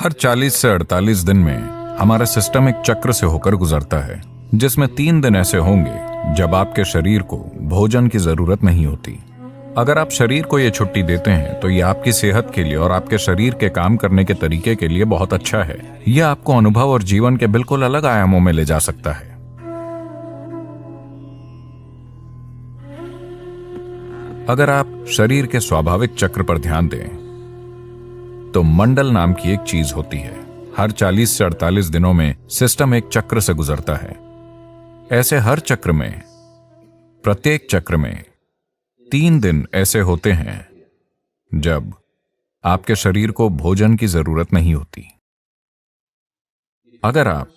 हर 40 से 48 दिन में हमारा सिस्टम एक चक्र से होकर गुजरता है, जिसमें 3 दिन ऐसे होंगे जब आपके शरीर को भोजन की जरूरत नहीं होती। अगर आप शरीर को ये छुट्टी देते हैं तो ये आपकी सेहत के लिए और आपके शरीर के काम करने के तरीके के लिए बहुत अच्छा है। यह आपको अनुभव और जीवन के बिल्कुल अलग आयामों में ले जा सकता है। अगर आप शरीर के स्वाभाविक चक्र पर ध्यान दें तो मंडल नाम की एक चीज होती है। हर 40 से 48 दिनों में सिस्टम एक चक्र से गुजरता है। ऐसे हर चक्र में, प्रत्येक चक्र में 3 दिन ऐसे होते हैं जब आपके शरीर को भोजन की जरूरत नहीं होती। अगर आप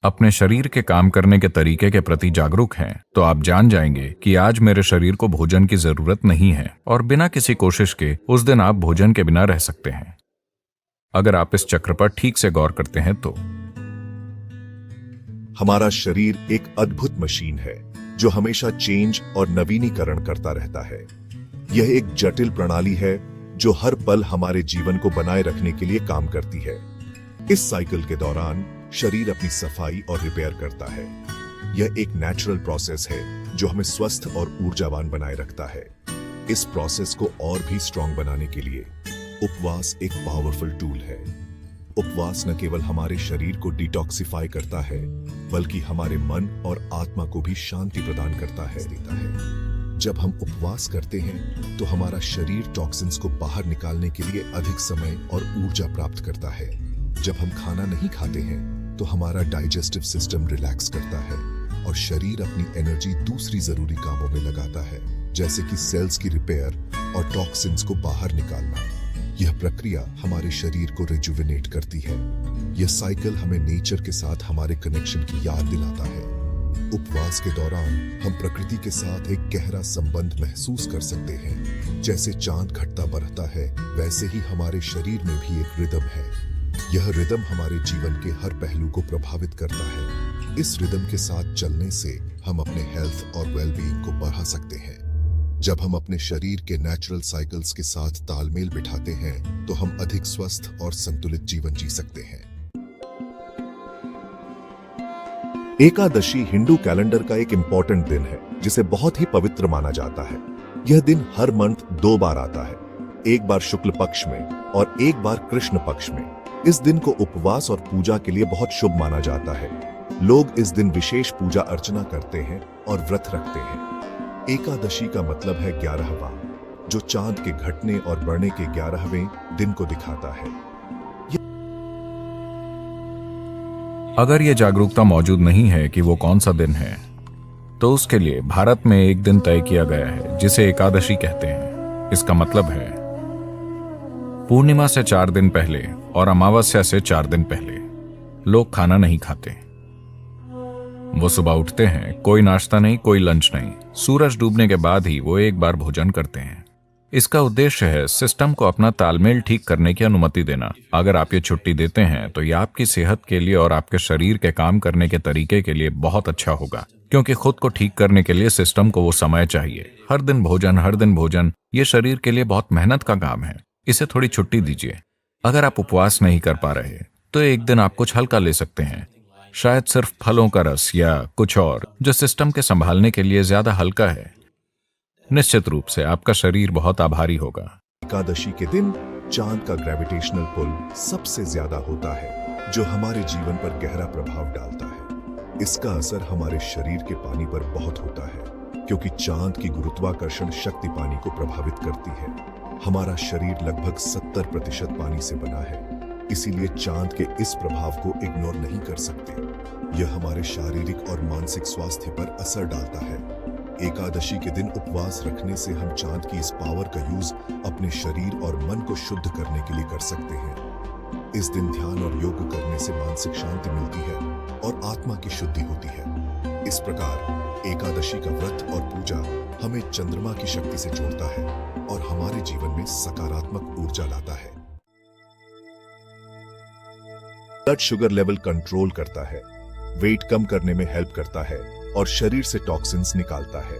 अपने शरीर के काम करने के तरीके के प्रति जागरूक हैं तो आप जान जाएंगे कि आज मेरे शरीर को भोजन की जरूरत नहीं है और बिना किसी कोशिश के उस दिन आप भोजन के बिना रह सकते हैं। अगर आप इस चक्र पर ठीक से गौर करते हैं तो हमारा शरीर एक अद्भुत मशीन है जो हमेशा चेंज और नवीनीकरण करता रहता है। यह एक जटिल प्रणाली है जो हर पल हमारे जीवन को बनाए रखने के लिए काम करती है। इस साइकिल के दौरान शरीर अपनी सफाई और रिपेयर करता है। यह एक नेचुरल प्रोसेस है जो हमें स्वस्थ और ऊर्जावान बनाए रखता है। इस प्रोसेस को और भी स्ट्रांग बनाने के लिए उपवास एक पावरफुल टूल है। उपवास न केवल हमारे शरीर को डिटॉक्सिफाई करता है बल्कि हमारे मन और आत्मा को भी शांति प्रदान करता है। जब हम उपवास करते हैं तो हमारा शरीर टॉक्सिन्स को बाहर निकालने के लिए अधिक समय और ऊर्जा प्राप्त करता है। जब हम खाना नहीं खाते हैं तो हमारा डाइजेस्टिव सिस्टम रिलैक्स करता है और शरीर अपनी एनर्जी दूसरी जरूरी कामों में लगाता है, जैसे कि सेल्स की रिपेयर और टॉक्सिन्स को बाहर निकालना। यह प्रक्रिया हमारे शरीर को रिजुविनेट करती है। यह साइकिल हमें नेचर के साथ हमारे कनेक्शन की याद दिलाता है। उपवास के दौरान हम प्रकृति के साथ एक गहरा संबंध महसूस कर सकते हैं। जैसे चांद घटता बढ़ता है, वैसे ही हमारे शरीर में भी एक रिदम है। यह रिदम हमारे जीवन के हर पहलू को प्रभावित करता है। इस रिदम के साथ चलने से हम अपने हेल्थ और वेलबीइंग को बढ़ा सकते हैं। जब हम अपने शरीर के नेचुरल साइकिल्स के साथ तालमेल बिठाते हैं तो हम अधिक स्वस्थ और संतुलित जीवन जी सकते हैं। एकादशी हिंदू कैलेंडर का एक इंपॉर्टेंट दिन है जिसे बहुत ही पवित्र माना जाता है। यह दिन हर मंथ 2 बार आता है, एक बार शुक्ल पक्ष में और एक बार कृष्ण पक्ष में। इस दिन को उपवास और पूजा के लिए बहुत शुभ माना जाता है। लोग इस दिन विशेष पूजा अर्चना करते हैं और व्रत रखते हैं। एकादशी का मतलब है 11वां, जो चांद के घटने और बढ़ने के 11वें दिन को दिखाता है। अगर यह जागरूकता मौजूद नहीं है कि वो कौन सा दिन है तो उसके लिए भारत में एक दिन तय किया गया है जिसे एकादशी कहते हैं। इसका मतलब है पूर्णिमा से 4 दिन पहले और अमावस्या से 4 दिन पहले लोग खाना नहीं खाते। वो सुबह उठते हैं, कोई नाश्ता नहीं, कोई लंच नहीं। सूरज डूबने के बाद ही वो एक बार भोजन करते हैं। इसका उद्देश्य है सिस्टम को अपना तालमेल ठीक करने की अनुमति देना। अगर आप ये छुट्टी देते हैं तो ये आपकी सेहत के लिए और आपके शरीर के काम करने के तरीके के लिए बहुत अच्छा होगा, क्योंकि खुद को ठीक करने के लिए सिस्टम को वो समय चाहिए। हर दिन भोजन ये शरीर के लिए बहुत मेहनत का काम है। इसे थोड़ी छुट्टी दीजिए। अगर आप उपवास नहीं कर पा रहे तो एक दिन आप कुछ हल्का ले सकते हैं, शायद सिर्फ फलों का रस या कुछ और जो सिस्टम के संभालने के लिए ज्यादा हल्का है। निश्चित रूप से आपका शरीर बहुत आभारी होगा। एकादशी के दिन चांद का ग्रेविटेशनल पुल सबसे ज्यादा होता है, जो हमारे जीवन पर गहरा प्रभाव डालता है। इसका असर हमारे शरीर के पानी पर बहुत होता है, क्योंकि चांद की गुरुत्वाकर्षण शक्ति पानी को प्रभावित करती है। हमारा शरीर लगभग 70% पानी से बना है, इसीलिए चांद के इस प्रभाव को इग्नोर नहीं कर सकते। यह हमारे शारीरिक और मानसिक स्वास्थ्य पर असर डालता है। एकादशी के दिन उपवास रखने से हम चांद की इस पावर का यूज अपने शरीर और मन को शुद्ध करने के लिए कर सकते हैं। इस दिन ध्यान और योग करने से मानसिक शांति मिलती है और आत्मा की शुद्धि होती है। इस प्रकार एकादशी का व्रत और पूजा हमें चंद्रमा की शक्ति से जोड़ता है और हमारे जीवन में सकारात्मक ऊर्जा लाता है। ब्लड शुगर लेवल कंट्रोल करता है, वेट कम करने में हेल्प करता है और शरीर से टॉक्सिन्स निकालता है।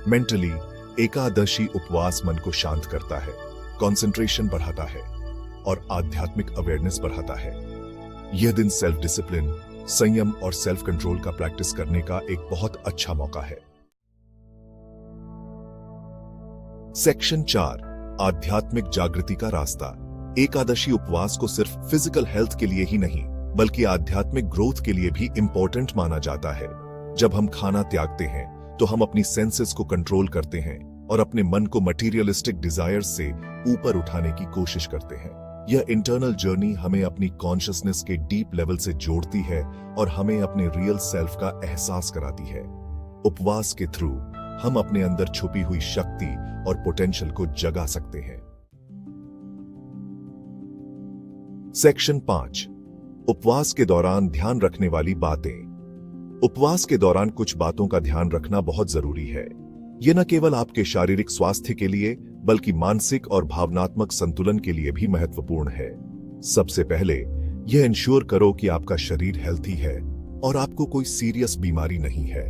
मेंटली एकादशी उपवास मन को शांत करता है, कंसंट्रेशन बढ़ाता है। और आध्यात्मिक अवेयरनेस बढ़ाता है। यह दिन सेल्फ डिसिप्लिन, संयम और सेल्फ कंट्रोल का प्रैक्टिस करने का एक बहुत अच्छा मौका है। सेक्शन 4, आध्यात्मिक जागृति का रास्ता। एकादशी उपवास को सिर्फ फिजिकल हेल्थ के लिए ही नहीं बल्कि आध्यात्मिक ग्रोथ के लिए भी इंपॉर्टेंट माना जाता है। जब हम खाना त्यागते हैं तो हम अपनी सेंसेस को कंट्रोल करते हैं और अपने मन को मटीरियलिस्टिक डिजायर्स से ऊपर उठाने की कोशिश करते हैं। यह इंटरनल जर्नी हमें अपनी कॉन्शियसनेस के डीप लेवल से जोड़ती है और हमें अपने रियल सेल्फ का एहसास कराती है। उपवास के थ्रू हम अपने अंदर छुपी हुई शक्ति और पोटेंशियल को जगा सकते हैं। सेक्शन 5, उपवास के दौरान ध्यान रखने वाली बातें। उपवास के दौरान कुछ बातों का ध्यान रखना बहुत जरूरी है। यह न केवल आपके शारीरिक स्वास्थ्य के लिए बल्कि मानसिक और भावनात्मक संतुलन के लिए भी महत्वपूर्ण है। सबसे पहले यह इंश्योर करो कि आपका शरीर हेल्थी है और आपको कोई सीरियस बीमारी नहीं है।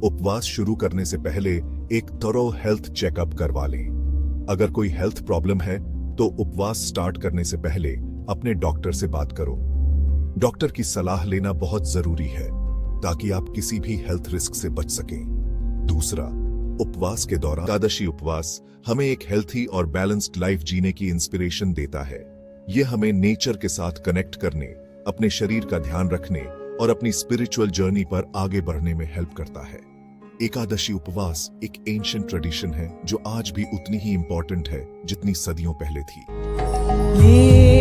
उपवास शुरू करने से पहले एक थॉरो हेल्थ चेकअप करवा लें। अगर कोई हेल्थ प्रॉब्लम है तो उपवास स्टार्ट करने से पहले अपने डॉक्टर से बात करो। डॉक्टर की सलाह लेना बहुत जरूरी है ताकि आप किसी भी हेल्थ रिस्क से बच सकें। दूसरा, उपवास के दौरान एकादशी उपवास हमें एक हेल्थी और बैलेंस्ड लाइफ जीने की इंस्पिरेशन देता है। यह हमें नेचर के साथ कनेक्ट करने, अपने शरीर का ध्यान रखने और अपनी स्पिरिचुअल जर्नी पर आगे बढ़ने में हेल्प करता है। एकादशी उपवास एक एंशिएंट ट्रेडिशन है जो आज भी उतनी ही इंपॉर्टेंट है जितनी सदियों पहले थी।